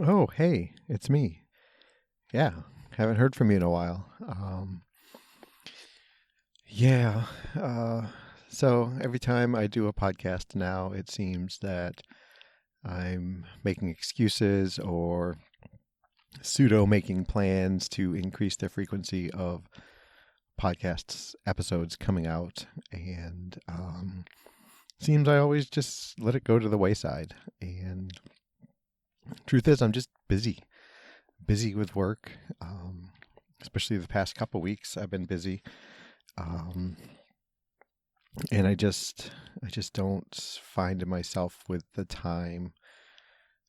Oh, hey, it's me. Yeah, haven't heard from you in a while. Yeah, uh, so every time I do a podcast now, it seems that I'm making excuses or pseudo making plans to increase the frequency of podcasts episodes coming out, and seems I always just let it go to the wayside. And truth is, I'm just busy with work. Especially the past couple weeks, I've been busy. Um, and I just don't find myself with the time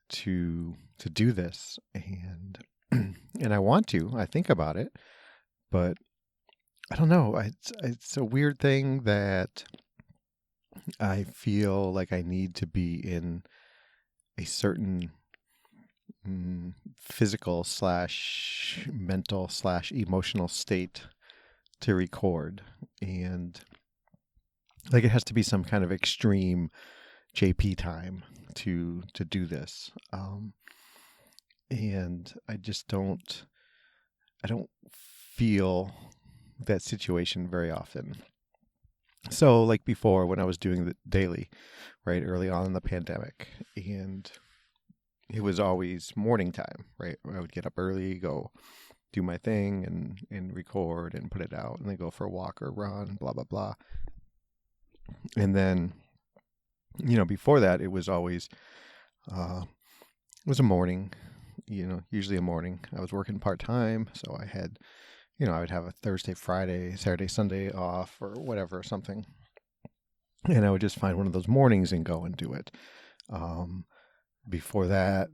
to do this. And and I think about it, but I don't know. It's a weird thing that I feel like I need to be in a certain physical slash mental slash emotional state to record. And like it has to be some kind of extreme JP time to do this. And I don't feel that situation very often. So like before when I was doing the daily, right, early on in the pandemic, and it was always morning time, right? I would get up early, go do my thing and record and put it out and then go for a walk or run, blah, blah, blah. And then, before that, it was always, it was a morning, usually a morning. I was working part-time, so I had, I would have a Thursday, Friday, Saturday, Sunday off or whatever, something. And I would just find one of those mornings and go and do it. Before that,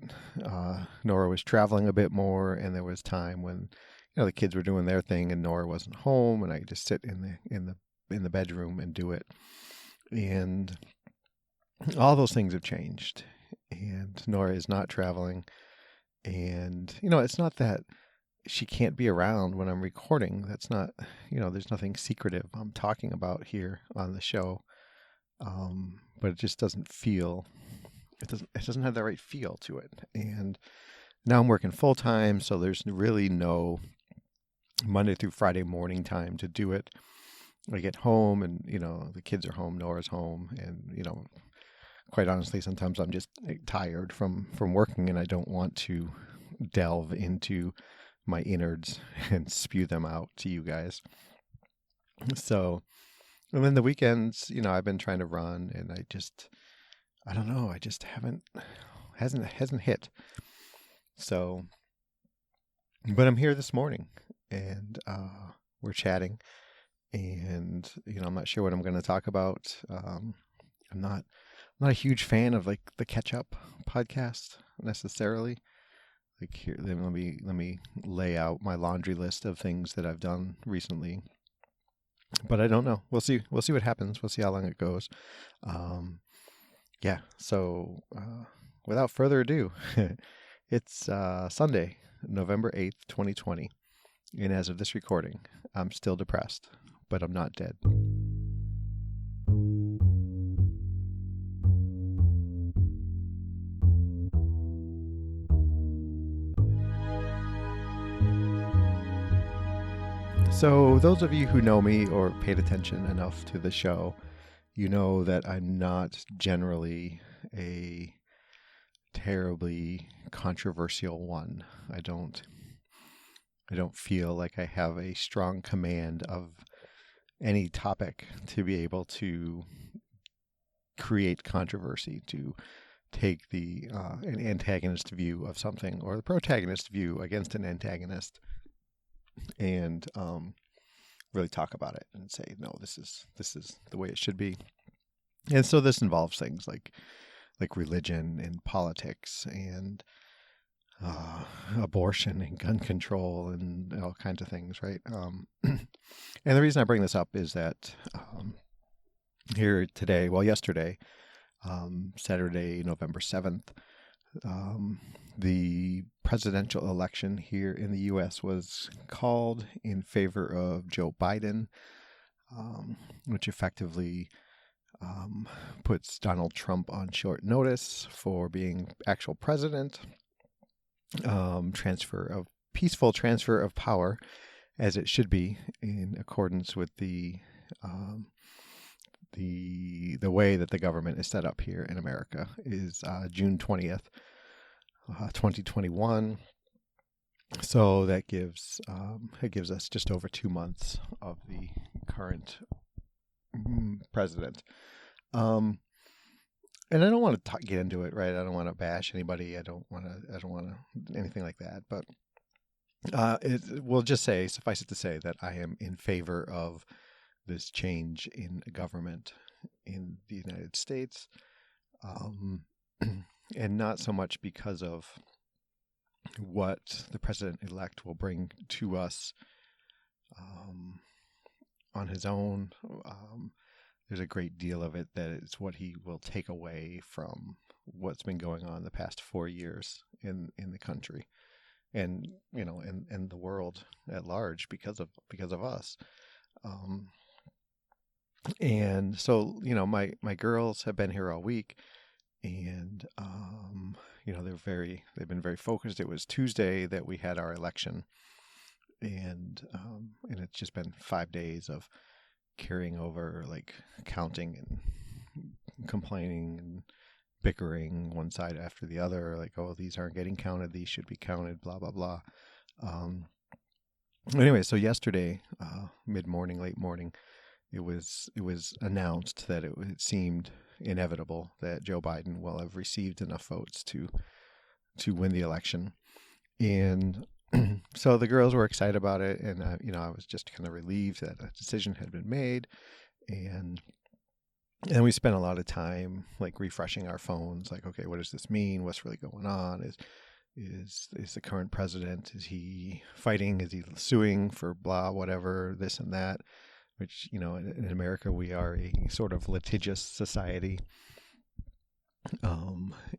Nora was traveling a bit more, and there was time when, the kids were doing their thing and Nora wasn't home, and I could just sit in the bedroom and do it. And all those things have changed, and Nora is not traveling. And, it's not that she can't be around when I'm recording. That's not, there's nothing secretive I'm talking about here on the show. But it just doesn't feel, it doesn't have the right feel to it. And now I'm working full time, so there's really no Monday through Friday morning time to do it. I get home and, the kids are home, Nora's home, and, quite honestly, sometimes I'm just tired from working and I don't want to delve into my innards and spew them out to you guys. So, and then the weekends, I've been trying to run and I don't know, I just hasn't hit. So, but I'm here this morning and we're chatting, and I'm not sure what I'm going to talk about. I'm not a huge fan of like the catch up podcast necessarily. Like here, let me lay out my laundry list of things that I've done recently. But I don't know. We'll see what happens. We'll see how long it goes. Yeah. So without further ado, it's Sunday, November 8th, 2020. And as of this recording, I'm still depressed, but I'm not dead. So those of you who know me or paid attention enough to the show, you know that I'm not generally a terribly controversial one. I don't feel like I have a strong command of any topic to be able to create controversy, to take the an antagonist view of something or the protagonist view against an antagonist and really talk about it and say, no, this is the way it should be. And so this involves things like religion and politics and abortion and gun control and all kinds of things, right? And the reason I bring this up is that yesterday, Saturday, November 7th, the presidential election here in the U.S. was called in favor of Joe Biden, which effectively puts Donald Trump on short notice for being actual president. peaceful transfer of power, as it should be in accordance with um, the way that the government is set up here in America, is June 20th, 2021. So that gives it gives us just over 2 months of the current president. And I don't want to get into it, right? I don't want to bash anybody. I don't want to anything like that. But we'll just say, suffice it to say, that I am in favor of this change in government in the United States, and not so much because of what the president-elect will bring to us on his own. There's a great deal of it that it's what he will take away from what's been going on the past 4 years in the country, and and the world at large because of us. And so my girls have been here all week, and they've been very focused. It was Tuesday that we had our election, and it's just been 5 days of carrying over, like counting and complaining and bickering one side after the other, like, oh, these aren't getting counted, these should be counted, blah blah blah. Anyway, so yesterday, mid-morning, late morning, it was announced that it seemed inevitable that Joe Biden will have received enough votes to win the election. And so the girls were excited about it, and I was just kind of relieved that a decision had been made. And we spent a lot of time like refreshing our phones, like, okay, what does this mean? What's really going on? Is the current president, is he fighting? Is he suing for blah, whatever, this and that? Which, in America, we are a sort of litigious society.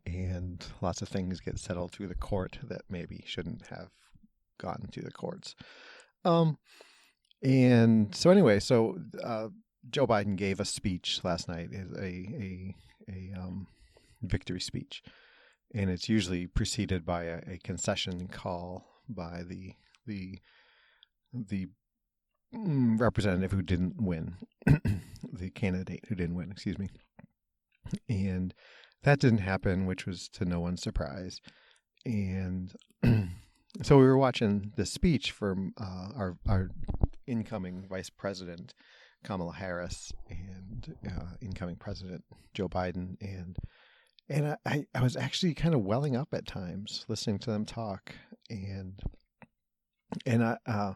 And lots of things get settled through the court that maybe shouldn't have gotten to the courts. And so anyway, Joe Biden gave a speech last night, a victory speech, and it's usually preceded by a concession call by the representative who didn't win, the candidate who didn't win, excuse me. And that didn't happen, which was to no one's surprise. And so we were watching the speech from our incoming Vice President Kamala Harris and incoming President Joe Biden, and I was actually kind of welling up at times listening to them talk, and I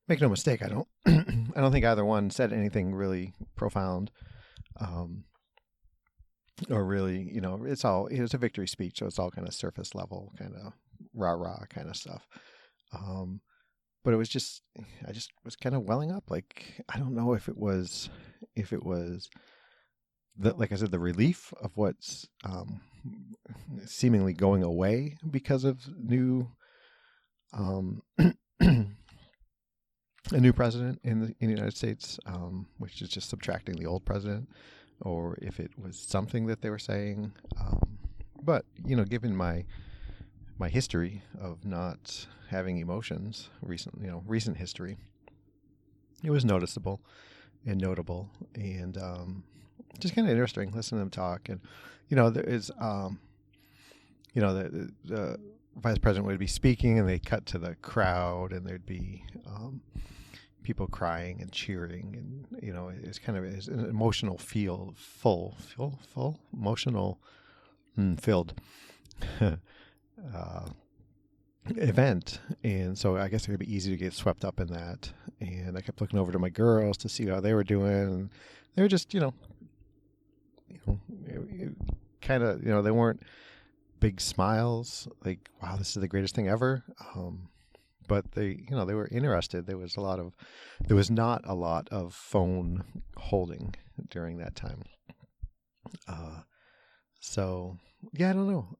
make no mistake, I don't I don't think either one said anything really profound, or really, it was a victory speech, so it's all kind of surface level, kind of rah kind of stuff. But it was I just was kind of welling up. Like, I don't know if it was like I said, the relief of what's seemingly going away because of a new president in the United States, which is just subtracting the old president, or if it was something that they were saying. But given my history of not having emotions, recent history, it was noticeable and notable, and just kind of interesting listening to them talk. And there is the vice president would be speaking, and they'd cut to the crowd, and there'd be people crying and cheering, and it's kind of an emotional emotional filled event. And so I guess it would be easy to get swept up in that. And I kept looking over to my girls to see how they were doing, and they were just kind of they weren't big smiles like, wow, this is the greatest thing ever, but they were interested. There was not a lot of phone holding during that time. So yeah, I don't know.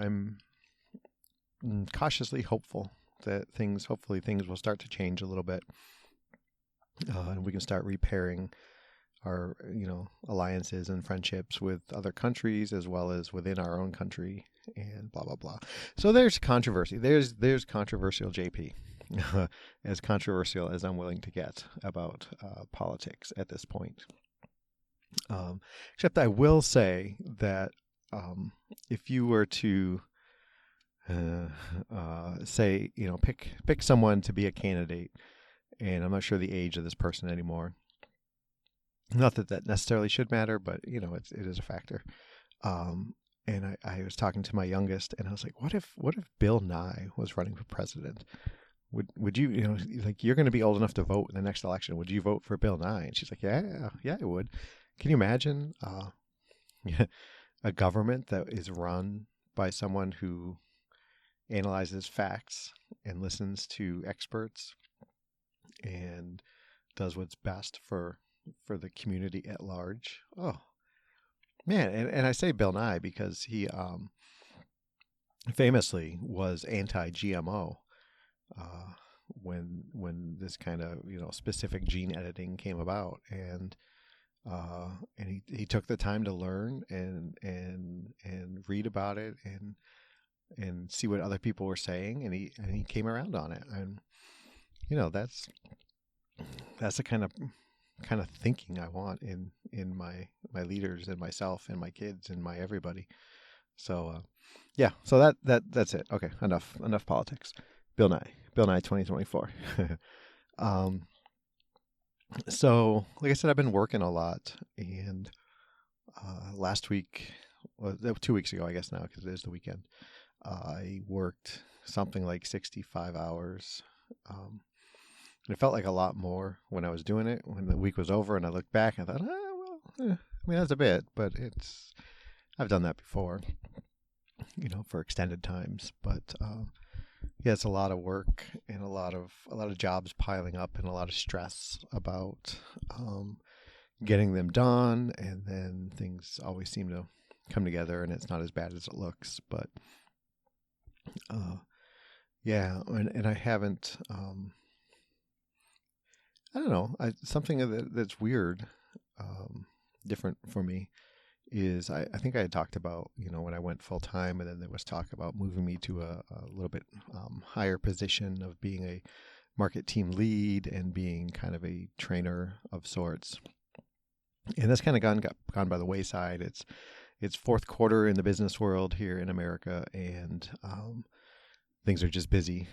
I'm cautiously hopeful that hopefully things will start to change a little bit, and we can start repairing our alliances and friendships with other countries, as well as within our own country, and blah blah blah. So there's controversy. There's controversial JP, as controversial as I'm willing to get about politics at this point. Except I will say that if you were to say, pick someone to be a candidate, and I'm not sure the age of this person anymore. Not that that necessarily should matter, but it is a factor. And I was talking to my youngest, and I was like, what if Bill Nye was running for president? Would you, like, you're going to be old enough to vote in the next election. Would you vote for Bill Nye? And she's like, yeah, I would. Can you imagine a government that is run by someone who analyzes facts and listens to experts and does what's best for the community at large? Oh, man. And I say Bill Nye because he famously was anti-GMO when this kind of specific gene editing came about, and he took the time to learn and read about it and see what other people were saying, and he came around on it. And that's the kind of thinking I want in my leaders and myself and my kids and my everybody. So yeah, so that's it. Okay, enough politics. Bill Nye 2024. So like I said, I've been working a lot, and last week, 2 weeks ago, I guess now, because it is the weekend, I worked something like 65 hours. It felt like a lot more when I was doing it. When the week was over and I looked back, I thought, that's a bit, but I've done that before, for extended times. But yeah, it's a lot of work and a lot of jobs piling up and a lot of stress about getting them done. And then things always seem to come together, and it's not as bad as it looks. But yeah, and I haven't. I don't know. Something that's weird, different for me, is I think I had talked about, when I went full time, and then there was talk about moving me to a little bit higher position of being a market team lead and being kind of a trainer of sorts. And that's kind of gone by the wayside. It's fourth quarter in the business world here in America, and things are just busy.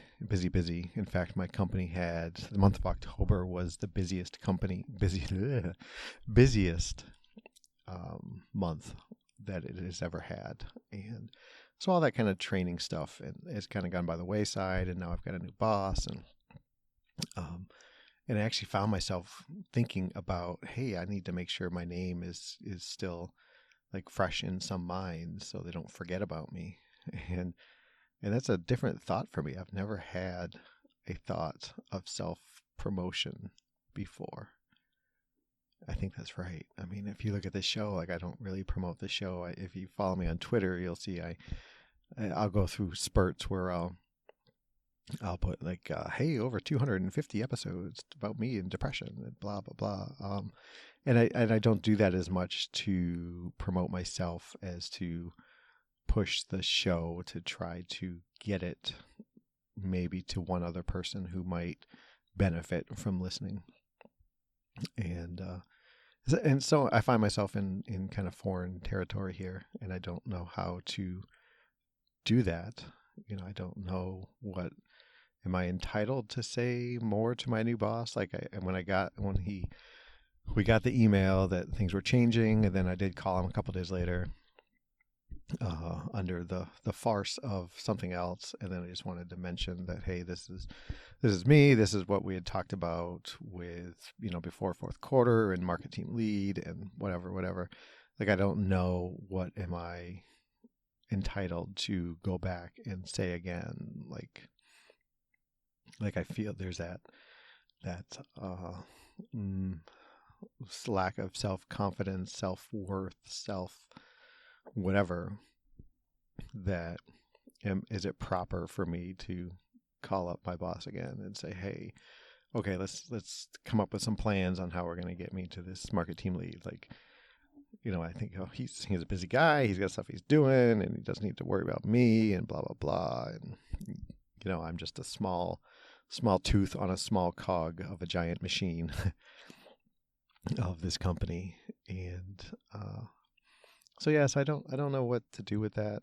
In fact, my company had, the month of October was the busiest month that it has ever had. And so all that kind of training stuff has kind of gone by the wayside, and now I've got a new boss, and I actually found myself thinking about, hey, I need to make sure my name is still like fresh in some minds so they don't forget about me. And that's a different thought for me. I've never had a thought of self-promotion before. I think that's right. I mean, if you look at this show, like, I don't really promote the show. If you follow me on Twitter, you'll see I'll go through spurts where I'll put like, hey, over 250 episodes about me and depression and blah, blah, blah. And I don't do that as much to promote myself as to push the show to try to get it maybe to one other person who might benefit from listening. And so I find myself in kind of foreign territory here, and I don't know how to do that. I don't know am I entitled to say more to my new boss? Like we got the email that things were changing, and then I did call him a couple days later, under the farce of something else, and then I just wanted to mention that, hey, this is me. This is what we had talked about with before fourth quarter and market team lead and whatever. Like, I don't know what am I entitled to go back and say again. Like I feel there's that lack of self-confidence, self-worth, whatever, that is it proper for me to call up my boss again and say, hey, okay, let's come up with some plans on how we're going to get me to this market team lead. Like, I think, oh, he's a busy guy. He's got stuff he's doing, and he doesn't need to worry about me, and blah blah blah. And I'm just a small tooth on a small cog of a giant machine of this company. And so yes, I don't know what to do with that.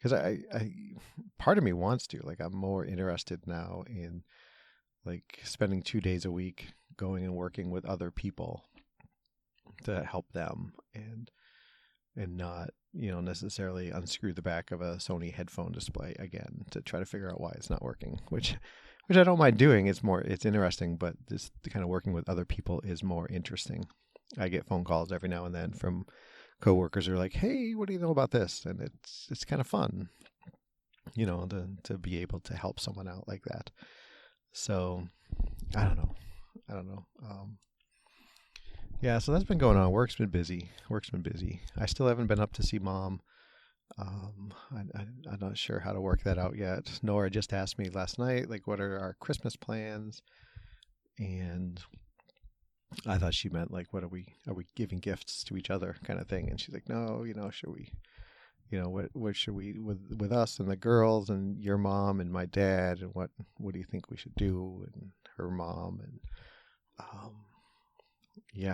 Because I part of me wants to, like, I'm more interested now in like spending 2 days a week going and working with other people to help them, and not necessarily unscrew the back of a Sony headphone display again to try to figure out why it's not working, which I don't mind doing. It's interesting, but this kind of working with other people is more interesting. I get phone calls every now and then from coworkers who are like, "Hey, what do you know about this?" And it's kind of fun, to be able to help someone out like that. So I don't know. Yeah, so that's been going on. Work's been busy. I still haven't been up to see Mom. I'm not sure how to work that out yet. Nora just asked me last night, like, what are our Christmas plans? And I thought she meant, like, are we giving gifts to each other kind of thing? And she's like, no, should we, what should we, with us and the girls and your mom and my dad, and what do you think we should do? And her mom, and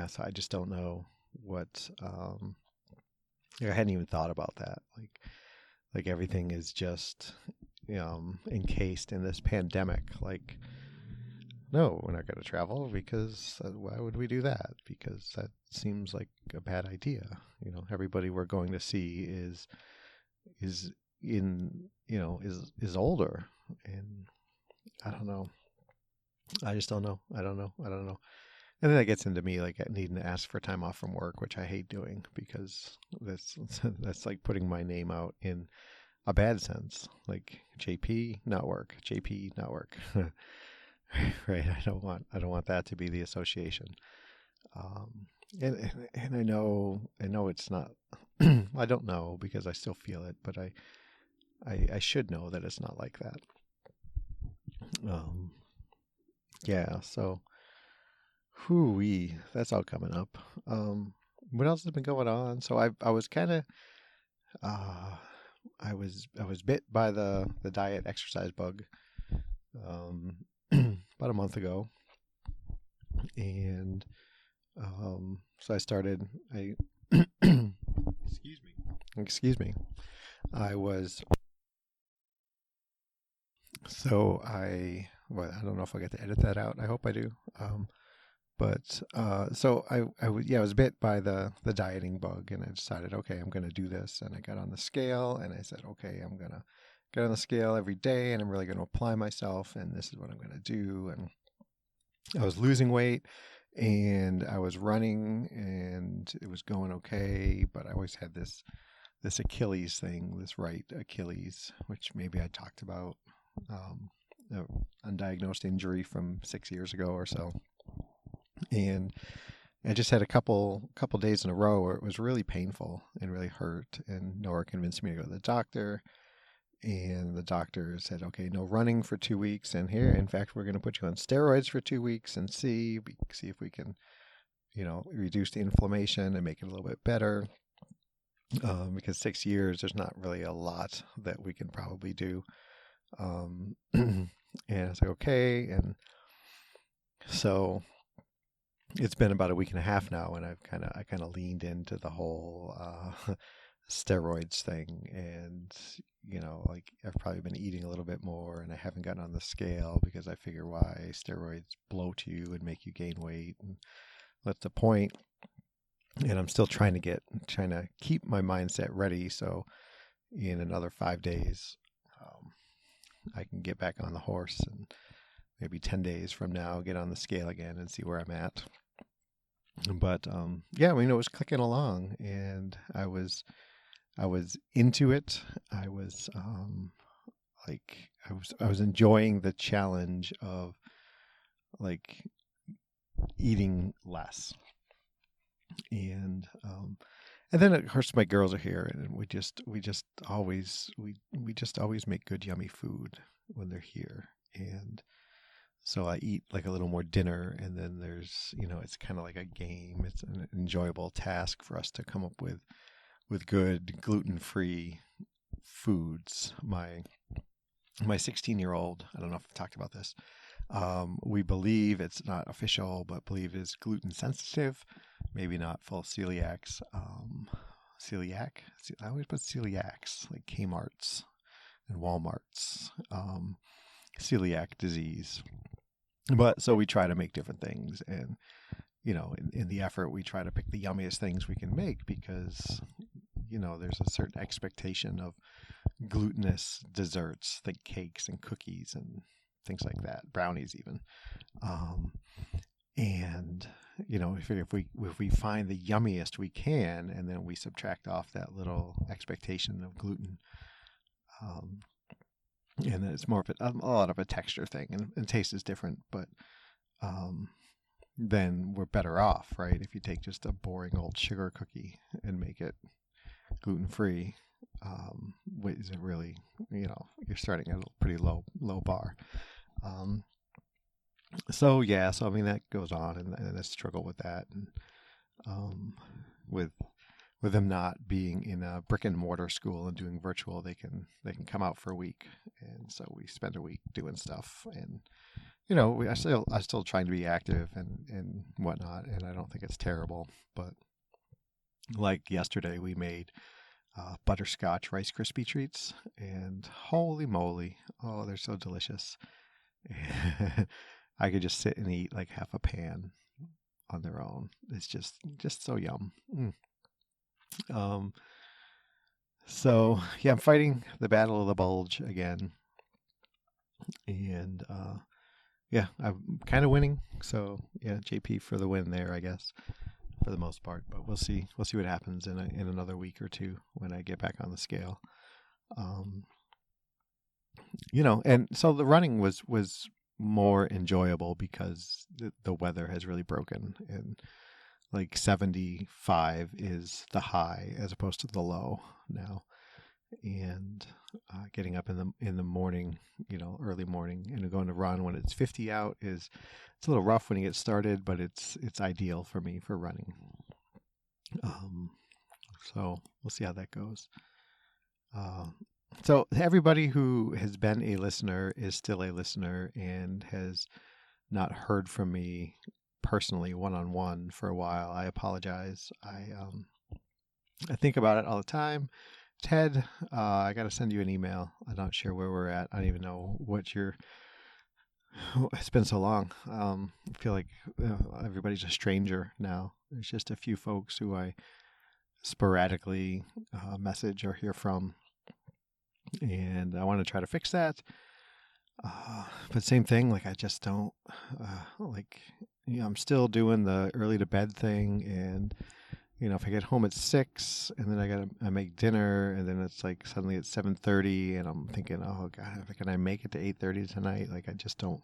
so I just don't know what. I hadn't even thought about that. Like everything is just encased in this pandemic. Like, no, we're not going to travel because why would we do that? Because that seems like a bad idea. Everybody we're going to see is older, and I don't know. I just don't know. I don't know. And then that gets into me like needing to ask for time off from work, which I hate doing, because that's like putting my name out in a bad sense. Like, JP, not work. JP, not work. Right? I don't want that to be the association. And I know it's not. I don't know because I still feel it, but I should know that it's not like that. Yeah. So. Hoo-wee, that's all coming up. What else has been going on? So I was kind of I was bit by the diet exercise bug about a month ago, and so I started. Excuse me. I was so I well I don't know if I get to edit that out. I hope I do. But so I was bit by the dieting bug, and I decided, okay, I'm going to do this. And I got on the scale, and I said, okay, I'm going to get on the scale every day, and I'm really going to apply myself, and this is what I'm going to do. And I was losing weight, and I was running, and it was going okay, but I always had this Achilles thing, this right Achilles, which maybe I talked about, undiagnosed injury from 6 years ago or so. And I just had a couple days in a row where it was really painful and really hurt. And Nora convinced me to go to the doctor. And the doctor said, okay, no running for 2 weeks. And here, in fact, we're going to put you on steroids for 2 weeks and see if we can, reduce the inflammation and make it a little bit better. Because 6 years, there's not really a lot that we can probably do. And I was like, okay. And so it's been about a week and a half now, and I kind of leaned into the whole steroids thing, and like I've probably been eating a little bit more, and I haven't gotten on the scale because I figure why steroids bloat you and make you gain weight, and that's the point. And I'm still trying to keep my mindset ready, so in another 5 days, I can get back on the horse, and maybe 10 days from now, get on the scale again and see where I'm at. But it was clicking along, and I was into it. I was I was enjoying the challenge of like eating less. And then of course my girls are here, and we just always make good yummy food when they're here. And So I eat like a little more dinner, and then there's, it's kind of like a game. It's an enjoyable task for us to come up with good gluten-free foods. My 16-year-old, I don't know if I've talked about this. We believe it's not official, but believe is gluten sensitive, maybe not full celiacs. Celiac? I always put celiacs, like Kmart's and Walmart's. Celiac disease. But so we try to make different things, and in the effort we try to pick the yummiest things we can make, because there's a certain expectation of glutinous desserts, think cakes and cookies and things like that, brownies even. And if we find the yummiest we can, and then we subtract off that little expectation of gluten, and then it's more of a lot of a texture thing, and taste is different, but then we're better off, right? If you take just a boring old sugar cookie and make it gluten-free, is it really, you're starting at a pretty low bar. So I mean, that goes on, and I struggle with that, and with them not being in a brick and mortar school and doing virtual, they can come out for a week, and so we spend a week doing stuff, and I still trying to be active and whatnot, and I don't think it's terrible. But like yesterday, we made butterscotch Rice Krispie treats, and holy moly, oh, they're so delicious. I could just sit and eat like half a pan on their own. It's just so yum. So yeah, I'm fighting the battle of the bulge again, and I'm kind of winning. So yeah, JP for the win there, I guess, for the most part. But we'll see what happens in another week or two when I get back on the scale. And so the running was more enjoyable because the weather has really broken, and like 75 is the high as opposed to the low now. And getting up in the morning, early morning, and going to run when it's 50 out it's a little rough when you get started, but it's ideal for me for running. So we'll see how that goes. So everybody who has been a listener is still a listener and has not heard from me personally one-on-one for a while. I apologize. I think about it all the time. Ted, I got to send you an email. I'm not sure where we're at. I don't even know it's been so long. I feel like everybody's a stranger now. There's just a few folks who I sporadically message or hear from, and I want to try to fix that. But same thing, like I just don't, I'm still doing the early to bed thing, and if I get home at 6 and then I make dinner, and then it's like suddenly it's 7:30, and I'm thinking, oh God, can I make it to 8:30 tonight? Like I just don't.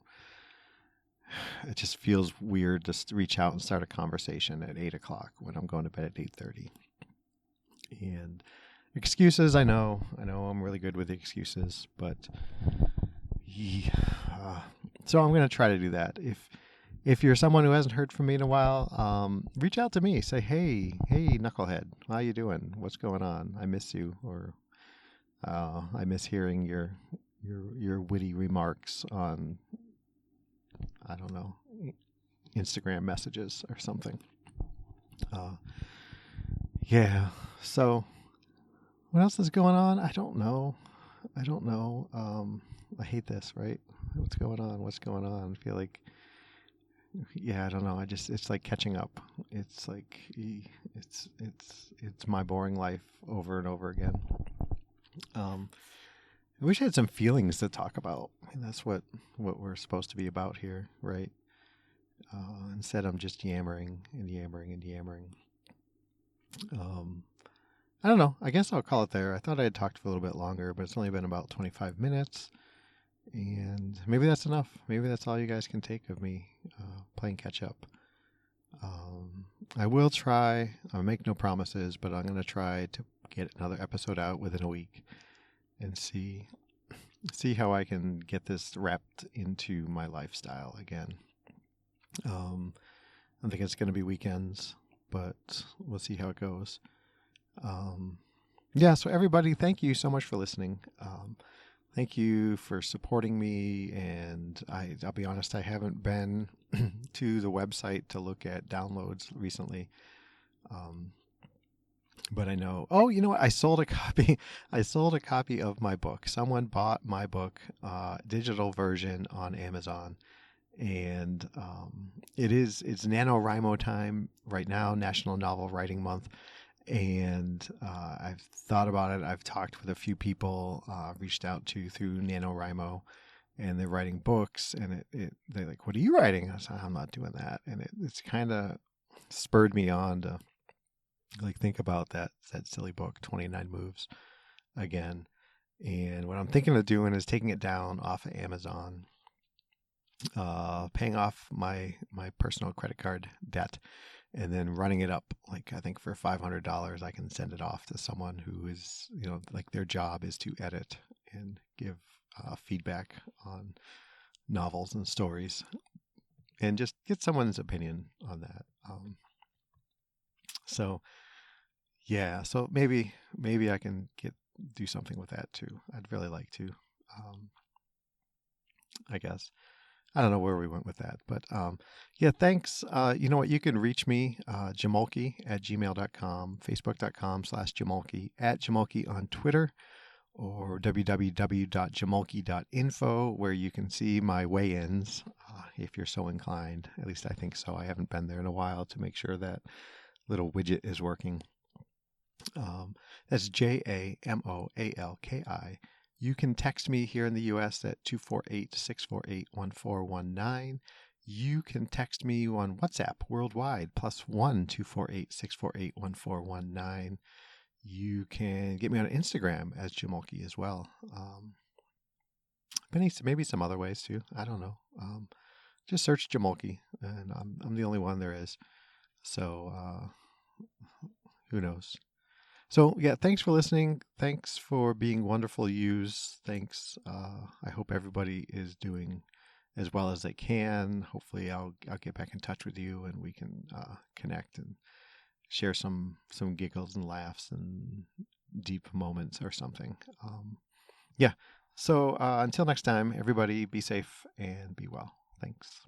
It just feels weird to reach out and start a conversation at 8 o'clock when I'm going to bed at 8:30. And excuses, I know I'm really good with the excuses, but so I'm going to try to do that. If you're someone who hasn't heard from me in a while, reach out to me. Say, hey, knucklehead, how you doing? What's going on? I miss you, or I miss hearing your witty remarks on, I don't know, Instagram messages or something. Yeah. So what else is going on? I don't know. I hate this, right? What's going on? I feel like, I don't know. It's like catching up. It's like, it's my boring life over and over again. I wish I had some feelings to talk about. I mean, that's what we're supposed to be about here, right? Instead, I'm just yammering. I don't know. I guess I'll call it there. I thought I had talked for a little bit longer, but it's only been about 25 minutes. And maybe that's enough. Maybe that's all you guys can take of me playing catch up. I will try. I'll make no promises, but I'm going to try to get another episode out within a week and see see how I can get this wrapped into my lifestyle again. I think it's going to be weekends, but we'll see how it goes. Yeah, so everybody, thank you so much for listening. Thank you for supporting me, and I'll be honest, I haven't been to the website to look at downloads recently. But I know. Oh, you know what? I sold a copy. I sold a copy of my book. Someone bought my book, digital version on Amazon, and it's NaNoWriMo time right now, National Novel Writing Month, and I've thought about it. I've talked with a few people, reached out to through NaNoWriMo, and they're writing books, and they're like, "What are you writing?" I said, "I'm not doing that," and it's kind of spurred me on to like think about that silly book, 29 Moves, again. And what I'm thinking of doing is taking it down off of Amazon, paying off my personal credit card debt, and then running it up. Like I think for $500, I can send it off to someone who is, like their job is to edit and give feedback on novels and stories, and just get someone's opinion on that. So yeah, so maybe I can do something with that too. I'd really like to. I guess. I don't know where we went with that, but yeah, thanks. You know what? You can reach me, jamulki@gmail.com, facebook.com/jamulki, @jamulki on Twitter, or www.jamulki.info, where you can see my weigh-ins if you're so inclined. At least I think so. I haven't been there in a while to make sure that little widget is working. That's JAMOALKI. You can text me here in the U.S. at 248-648-1419. You can text me on WhatsApp worldwide, +1 248-648-1419. You can get me on Instagram as Jamulki as well. Maybe some other ways too. I don't know. Just search Jamulki, and I'm the only one there is. So who knows? So yeah, thanks for listening. Thanks for being wonderful yous. Thanks. I hope everybody is doing as well as they can. Hopefully I'll get back in touch with you and we can connect and share some giggles and laughs and deep moments or something. Yeah. So until next time, everybody be safe and be well. Thanks.